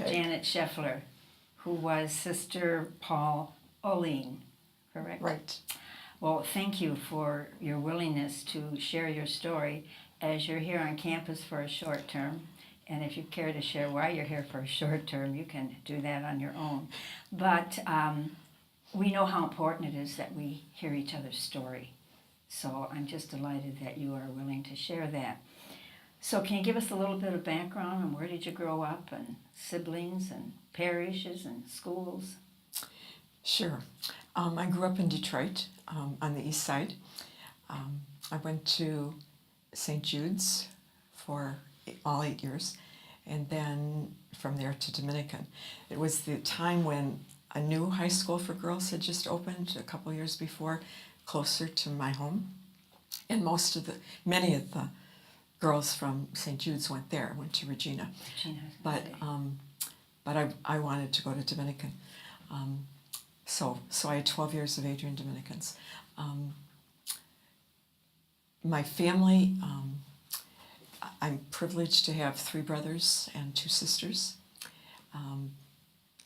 Okay. Janet Schaeffler, who was Sister Paul Elene, correct? Right. Well, thank you for your willingness to share your story as you're here on campus for a short term. And if you care to share why you're here for a short term, you can do that on your own. But we know how important it is that we hear each other's story. So I'm just delighted that you are willing to share that. So can you give us a little bit of background on where did you grow up and siblings and parishes and schools? Sure. I grew up in Detroit on the east side. I went to St. Jude's for all 8 years, and then from there to Dominican. It was the time when a new high school for girls had just opened a couple years before, closer to my home, and many of the girls from St. Jude's went there, went to Regina. But I wanted to go to Dominican. So I had 12 years of Adrian Dominicans. My family, I'm privileged to have 3 brothers and 2 sisters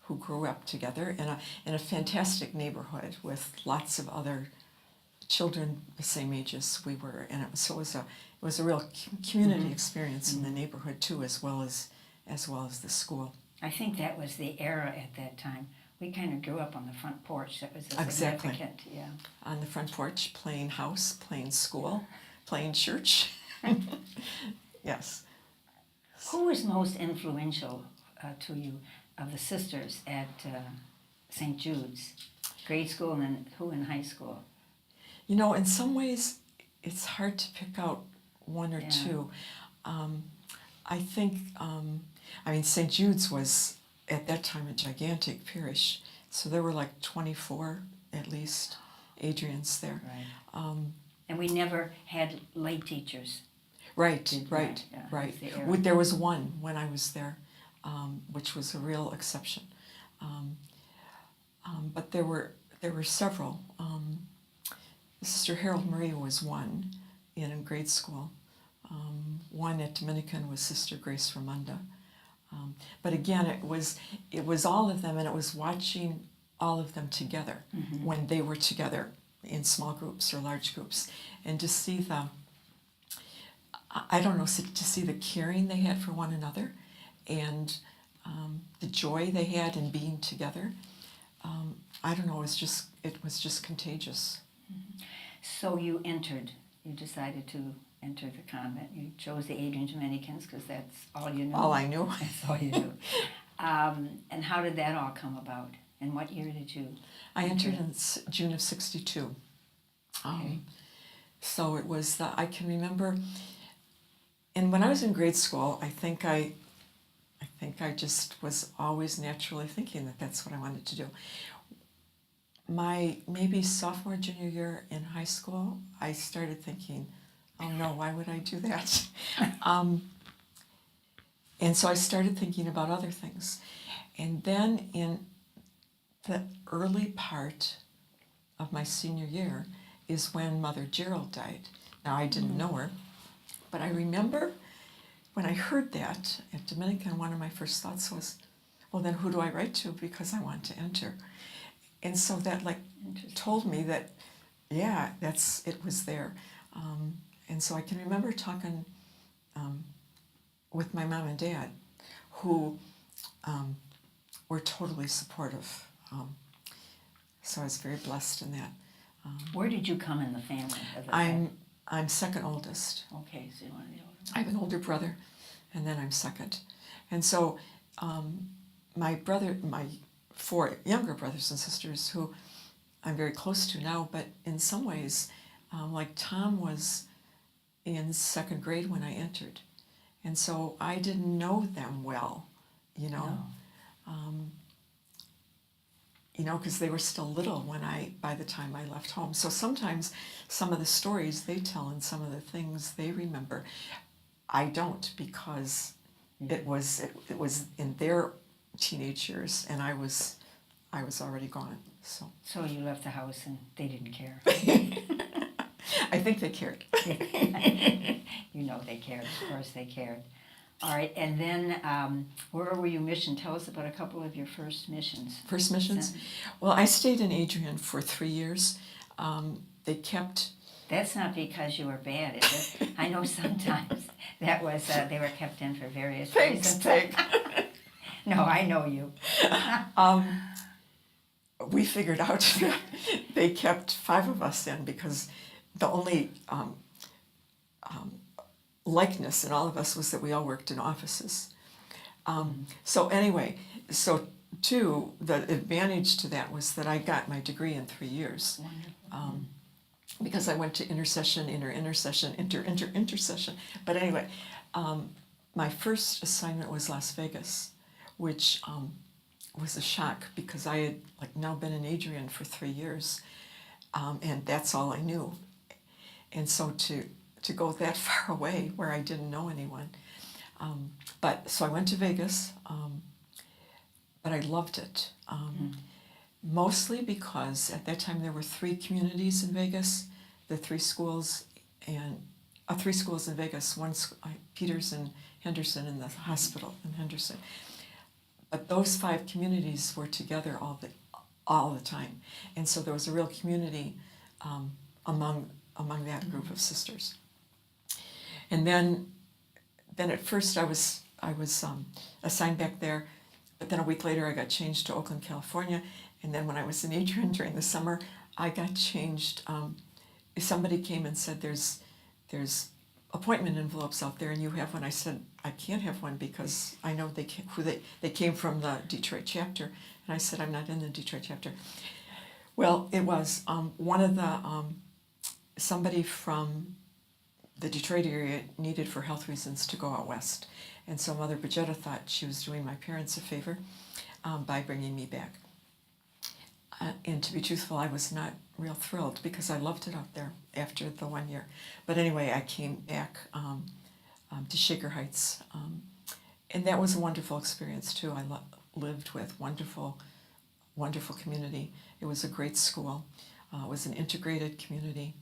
who grew up together in a fantastic neighborhood with lots of other children the same age as we were. And it was a real community experience in the neighborhood too, as well as the school. I think that was the era at that time. We kind of grew up on the front porch. That was Exactly. significant, yeah. On the front porch, playing house, playing school, playing church. Yes. Who was most influential to you of the sisters at St. Jude's? Grade school and then who in high school? You know, in some ways, it's hard to pick out one or two. I think, St. Jude's was at that time a gigantic parish, so there were like 24 at least Adrians there. Right. And we never had lay teachers. Right. The There was one when I was there, which was a real exception. But there were several. Sister Harold Marie was one in grade school. One at Dominican was Sister Grace Ramunda. But again, it was all of them, and it was watching all of them together when they were together in small groups or large groups, and to see to see the caring they had for one another, and the joy they had in being together. It was just contagious. So you decided to enter the convent. You chose the Adrian Dominicans because that's all you knew. All I knew. That's all you knew. And how did that all come about? And what year did you I entered in June of '62. Okay. So it was I can remember, and when I was in grade school, I think I just was always naturally thinking that that's what I wanted to do. My maybe sophomore, junior year in high school, I started thinking, oh no, why would I do that? And so I started thinking about other things. And then in the early part of my senior year is when Mother Gerald died. Now, I didn't know her, but I remember when I heard that at Dominican, one of my first thoughts was, well, then who do I write to, because I want to enter. And so that told me that, yeah, it was there. And so I can remember talking with my mom and dad, who were totally supportive. So I was very blessed in that. Where did you come in the family? I'm second oldest. Okay, so you're one of the older. I have an older brother, and then I'm second. And so my 4 younger brothers and sisters, who I'm very close to now, but in some ways, like Tom was in 2nd grade when I entered. And so I didn't know them well, because they were still little by the time I left home. So sometimes some of the stories they tell and some of the things they remember, I don't, because it was in their teenage years, and I was already gone. So you left the house and they didn't care. I think they cared. You know they cared. Of course they cared. All right, and then where were you mission? Tell us about a couple of your first missions. First missions? Well, I stayed in Adrian for 3 years. They kept... That's not because you were bad, is it? I know sometimes that was, they were kept in for various reasons. Thanks. No, I know you. We figured out that they kept 5 of us in because the only likeness in all of us was that we all worked in offices. So anyway, so too, the advantage to that was that I got my degree in 3 years. Because I went to intercession, intercession. But anyway, my first assignment was Las Vegas, which was a shock because I had now been in Adrian for 3 years, and that's all I knew. And so to go that far away where I didn't know anyone. But so I went to Vegas, but I loved it. Mostly because at that time there were 3 communities in Vegas, the 3 schools and 3 schools in Vegas, one Peters and Henderson, and the hospital in Henderson. But those 5 communities were together all the time, and so there was a real community among that group of sisters. And then at first I was assigned back there, but then a week later I got changed to Oakland, California. And then when I was in Adrian during the summer, I got changed. Somebody came and said, there's appointment envelopes out there and you have one. I said, I can't have one because I know they came from the Detroit chapter. And I said, I'm not in the Detroit chapter. Well, it was one of the, somebody from the Detroit area needed for health reasons to go out west. And so Mother Bridgetta thought she was doing my parents a favor by bringing me back. And to be truthful, I was not real thrilled because I loved it out there after the 1 year. But anyway, I came back to Shaker Heights, and that was a wonderful experience too. I lived with wonderful community. It was a great school. It was an integrated community.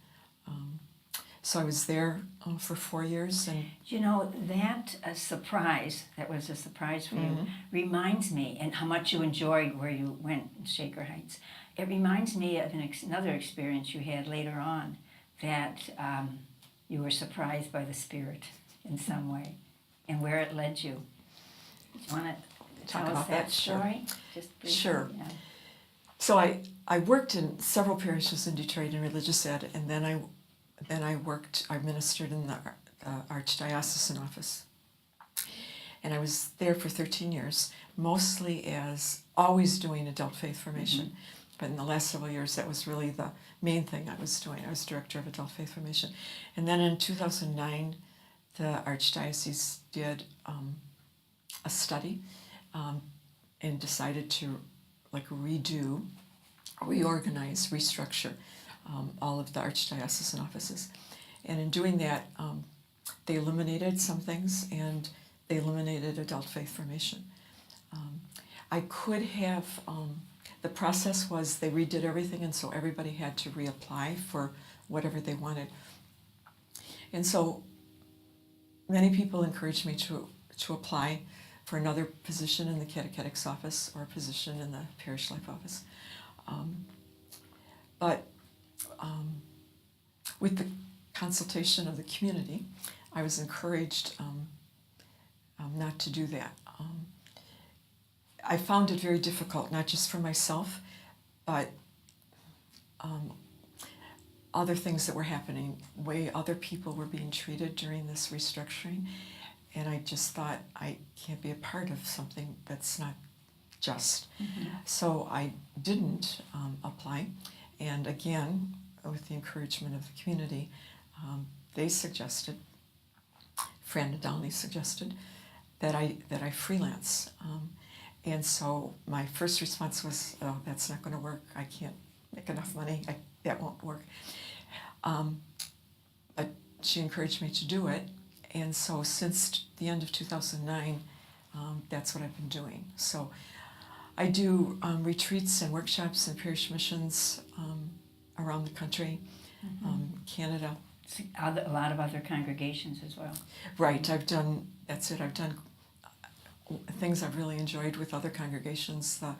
So I was there for 4 years. And you know, that surprise, that was a surprise for you, reminds me, and how much you enjoyed where you went in Shaker Heights. It reminds me of another experience you had later on, that you were surprised by the Spirit in some way, and where it led you. Do you want to tell us that story? Just briefly? Sure. Yeah. So I worked in several parishes in Detroit in religious ed, and then I ministered in the Archdiocesan office. And I was there for 13 years, mostly as always doing adult faith formation. But in the last several years, that was really the main thing I was doing. I was director of adult faith formation. And then in 2009, the Archdiocese did a study and decided to reorganize, restructure all of the Archdiocesan offices. And in doing that, they eliminated some things and they eliminated adult faith formation. I could have, the process was they redid everything, and so everybody had to reapply for whatever they wanted. And so many people encouraged me to apply for another position in the catechetics office or a position in the parish life office. But with the consultation of the community, I was encouraged not to do that. I found it very difficult, not just for myself, but other things that were happening, way other people were being treated during this restructuring, and I just thought, I can't be a part of something that's not just. So I didn't apply, and again, with the encouragement of the community, they suggested, Fran Nadalny suggested, that I freelance. And so my first response was, oh, that's not going to work. I can't make enough money. That won't work. But she encouraged me to do it. And so since the end of 2009, that's what I've been doing. So I do retreats and workshops and parish missions around the country, Canada, A lot of other congregations as well. Right, I've done things I've really enjoyed with other congregations, the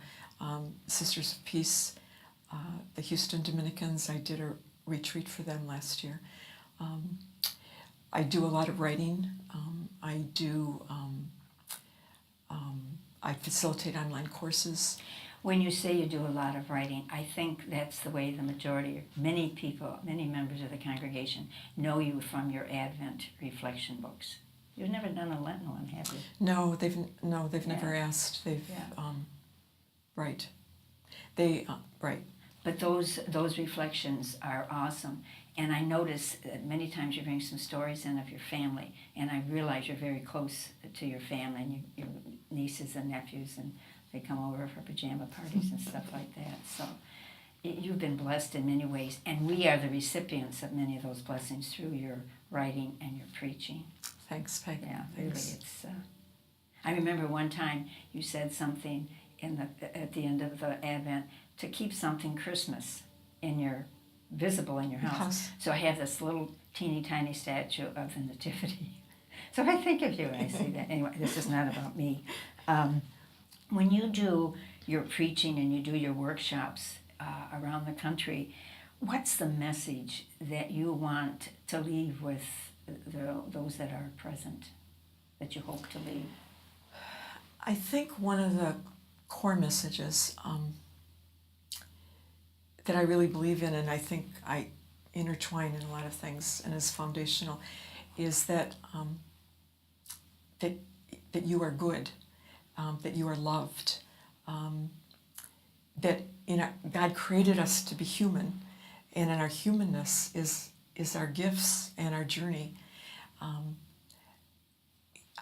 Sisters of Peace, the Houston Dominicans. I did a retreat for them last year. I do a lot of writing. I facilitate online courses. When you say you do a lot of writing, I think that's the way the majority, many people, many members of the congregation know you from your Advent reflection books. You've never done a Lenten one, have you? No, they've never asked. Right. Right. But those reflections are awesome. And I notice that many times you bring some stories in of your family, and I realize you're very close to your family and your nieces and nephews, and they come over for pajama parties and stuff like that. So you've been blessed in many ways, and we are the recipients of many of those blessings through your writing and your preaching. Thanks, Peg. Yeah, Thanks. really, it's. I remember one time you said something at the end of the Advent to keep something Christmas visible in your house. So I have this little teeny tiny statue of the Nativity. So I think of you when I see that. Anyway, this is not about me. When you do your preaching and you do your workshops around the country, what's the message that you want to leave with those that are present, that you hope to leave? I think one of the core messages that I really believe in, and I think I intertwine in a lot of things and is foundational, is that that you are good, that you are loved, that God created us to be human, and in our humanness is our gifts and our journey.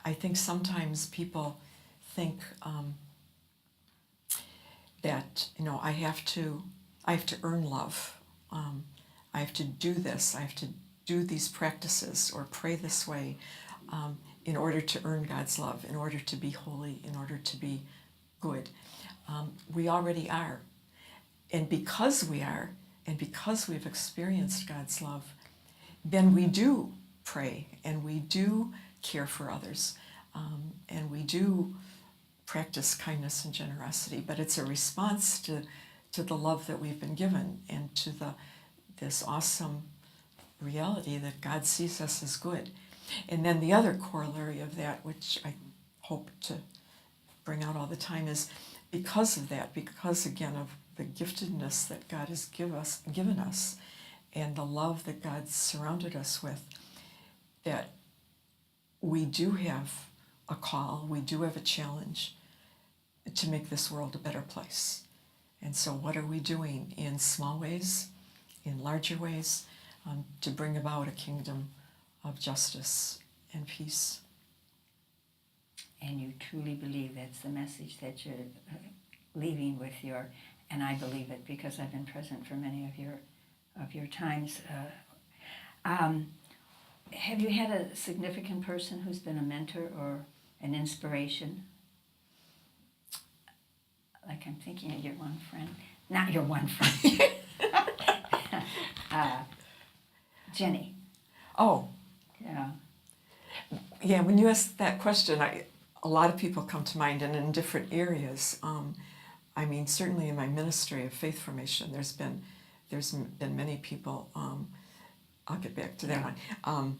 I think sometimes people think that I have to earn love. I have to do this. I have to do these practices or pray this way in order to earn God's love, in order to be holy, in order to be good. We already are. And because we are, and because we've experienced God's love, then we do pray and we do care for others, and we do practice kindness and generosity. But it's a response to the love that we've been given and to this awesome reality that God sees us as good. And then the other corollary of that, which I hope to bring out all the time, is because of that, because again of the giftedness that God has given us and the love that God surrounded us with, that we do have a call, we do have a challenge to make this world a better place. And so what are we doing in small ways, in larger ways, to bring about a kingdom of justice and peace? And you truly believe that's the message that you're leaving with and I believe it because I've been present for many of your times. Have you had a significant person who's been a mentor or an inspiration? Like I'm thinking of your one friend. Not your one friend. Jenny. Oh. Yeah. Yeah, when you ask that question, a lot of people come to mind, and in different areas. I mean, certainly in my ministry of faith formation, there's been many people. I'll get back to that one.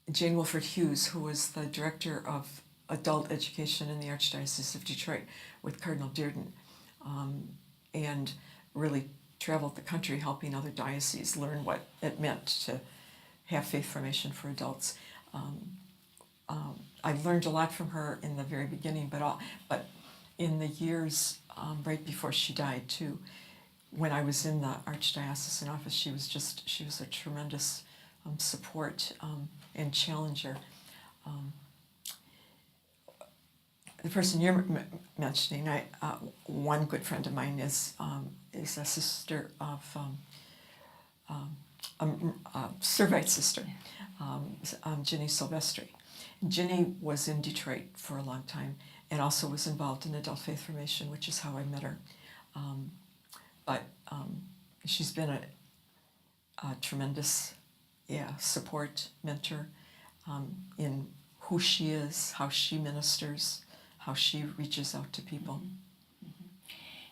Jane Wilford Hughes, who was the director of adult education in the Archdiocese of Detroit with Cardinal Dearden, and really traveled the country helping other dioceses learn what it meant to have faith formation for adults. I learned a lot from her in the very beginning, but in the years right before she died too, when I was in the Archdiocesan office, she was a tremendous support and challenger. The person you're mentioning, one good friend of mine is a sister of Servite sister, Ginny Silvestri. Ginny was in Detroit for a long time and also was involved in adult faith formation, which is how I met her. But she's been a tremendous, support, mentor in who she is, how she ministers, how she reaches out to people.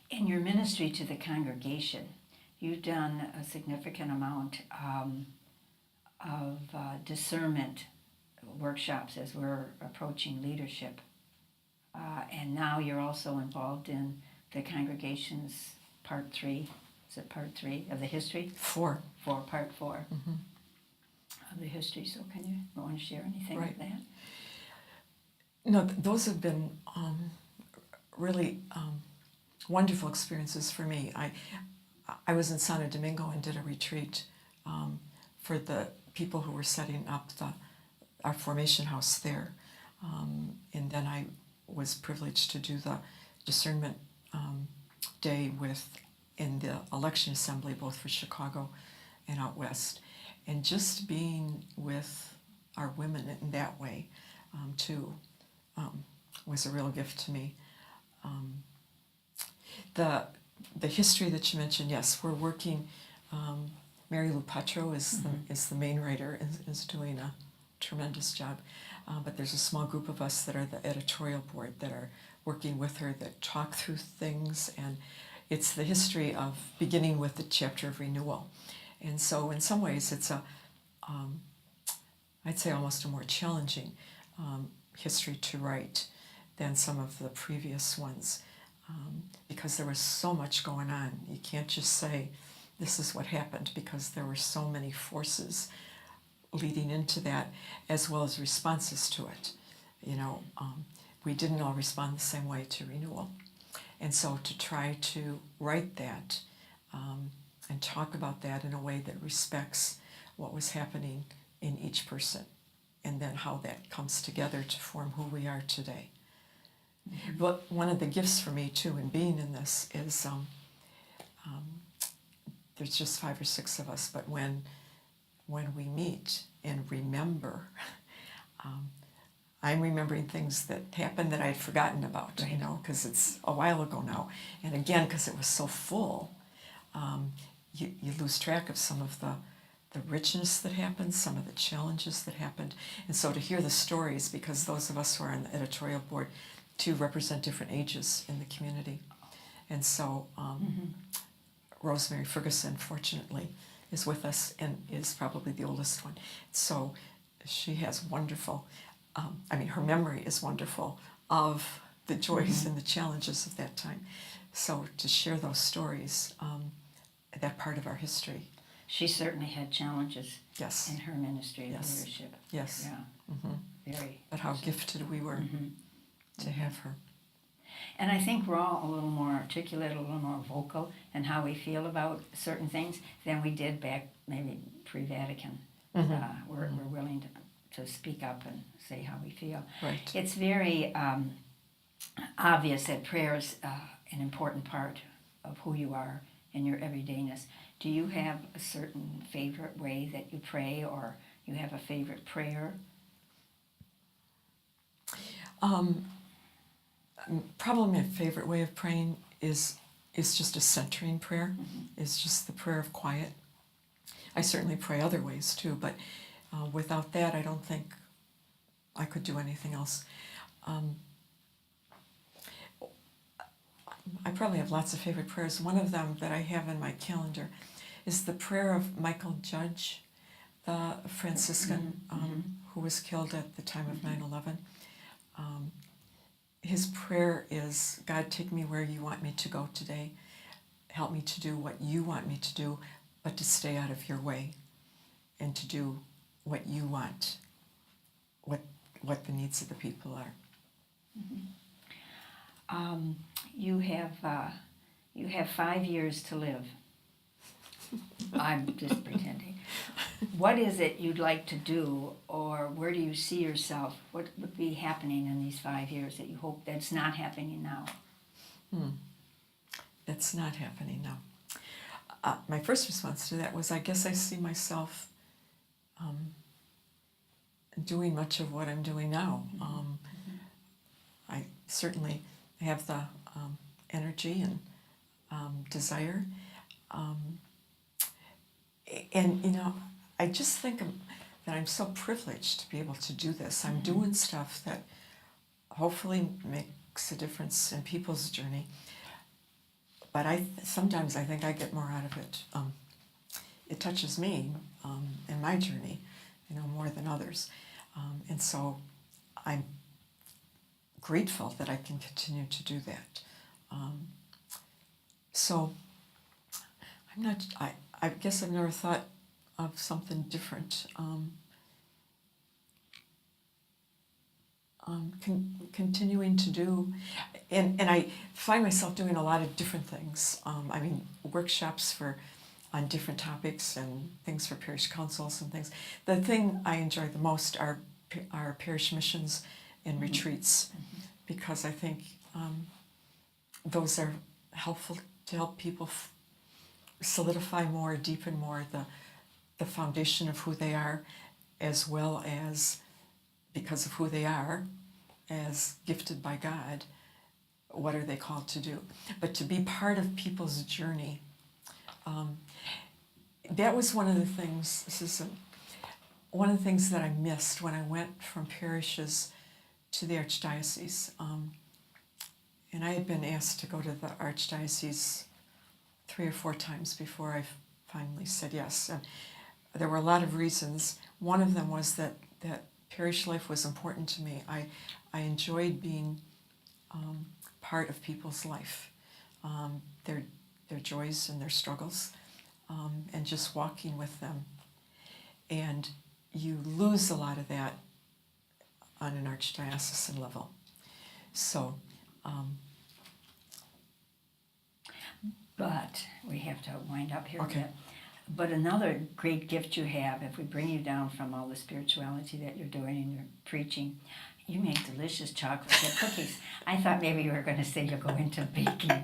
In your ministry to the congregation, you've done a significant amount of discernment workshops as we're approaching leadership. And now you're also involved in the congregation's part 3. Is it part 3 of the history? 4. Part 4 of the history. So can you want to share anything Right. with that? No, those have been really wonderful experiences for me. I was in Santo Domingo and did a retreat for the people who were setting up our formation house there. And then I was privileged to do the discernment day in the election assembly, both for Chicago and out west. And just being with our women in that way, too, was a real gift to me. The history that you mentioned, yes, we're working. Mary Lou Petro is the main writer, is doing a tremendous job. But there's a small group of us that are the editorial board that are working with her, that talk through things, and it's the history of beginning with the chapter of renewal. And so in some ways it's I'd say almost a more challenging history to write than some of the previous ones, because there was so much going on. You can't just say this is what happened, because there were so many forces leading into that, as well as responses to it. We didn't all respond the same way to renewal. And so to try to write that and talk about that in a way that respects what was happening in each person, and then how that comes together to form who we are today. But one of the gifts for me too in being in this is there's just 5 or 6 of us, but when we meet and remember, I'm remembering things that happened that I had forgotten about, Right. because it's a while ago now. And again, because it was so full, you lose track of some of the richness that happened, some of the challenges that happened. And so to hear the stories, because those of us who are on the editorial board too represent different ages in the community. And so Rosemary Ferguson, fortunately, is with us and is probably the oldest one. So she has wonderful, her memory is wonderful of the joys and the challenges of that time. So to share those stories, that part of our history. She certainly had challenges Yes. in her ministry of Yes. leadership. Yes. Yeah, very. But how gifted we were to have her. And I think we're all a little more articulate, a little more vocal in how we feel about certain things than we did back maybe pre-Vatican. We're willing to speak up and say how we feel. Right. It's very obvious that prayer is an important part of who you are in your everydayness. Do you have a certain favorite way that you pray, or you have a favorite prayer? Probably my favorite way of praying is just a centering prayer. Is just the prayer of quiet. I certainly pray other ways too, but without that, I don't think I could do anything else. I probably have lots of favorite prayers. One of them that I have in my calendar is the prayer of Michael Judge, the Franciscan who was killed at the time of 9/11. His prayer is, God, take me where you want me to go today. Help me to do what you want me to do, but to stay out of your way and to do what you want, what the needs of the people are. You have 5 years to live. I'm just pretending. What is it you'd like to do, or where do you see yourself? What would be happening in these 5 years that you hope that's not happening now? That's not happening now. My first response to that was, I guess I see myself doing much of what I'm doing now. I certainly have the energy and desire. And I just think that I'm so privileged to be able to do this. I'm doing stuff that hopefully makes a difference in people's journey. But sometimes I think I get more out of it. It touches me in my journey, more than others. And so I'm grateful that I can continue to do that. So I guess I've never thought of something different. Continuing to do, and I find myself doing a lot of different things. Workshops on different topics and things for parish councils and things. The thing I enjoy the most are parish missions and retreats, because I think those are helpful to help people solidify more, deepen more the foundation of who they are, as well as, because of who they are, as gifted by God, what are they called to do? But to be part of people's journey, that was one of the things, one of the things that I missed when I went from parishes to the Archdiocese. And I had been asked to go to the Archdiocese 3 or 4 times before I finally said yes. And there were a lot of reasons. One of them was that parish life was important to me. I enjoyed being part of people's life, their joys and their struggles, and just walking with them. And you lose a lot of that on an archdiocesan level. So, but we have to wind up here Okay. a bit. But another great gift you have, if we bring you down from all the spirituality that you're doing and you're preaching, you make delicious chocolate chip cookies. I thought maybe you were going to say you'll go into baking.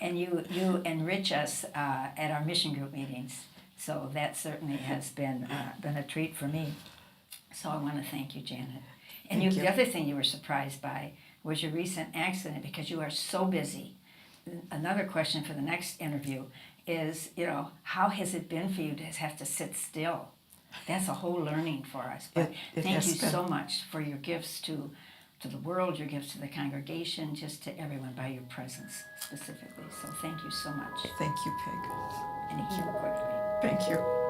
And you enrich us at our mission group meetings. So that certainly has been a treat for me. So I want to thank you, Janet. And Thank you. The other thing you were surprised by was your recent accident, because you are so busy. Another question for the next interview is, how has it been for you to have to sit still? That's a whole learning for us. But It thank has you been. so much for your gifts to the world, your gifts to the congregation, just to everyone by your presence specifically. So thank you so much. Thank you, Peg. And heal quickly. Thank you.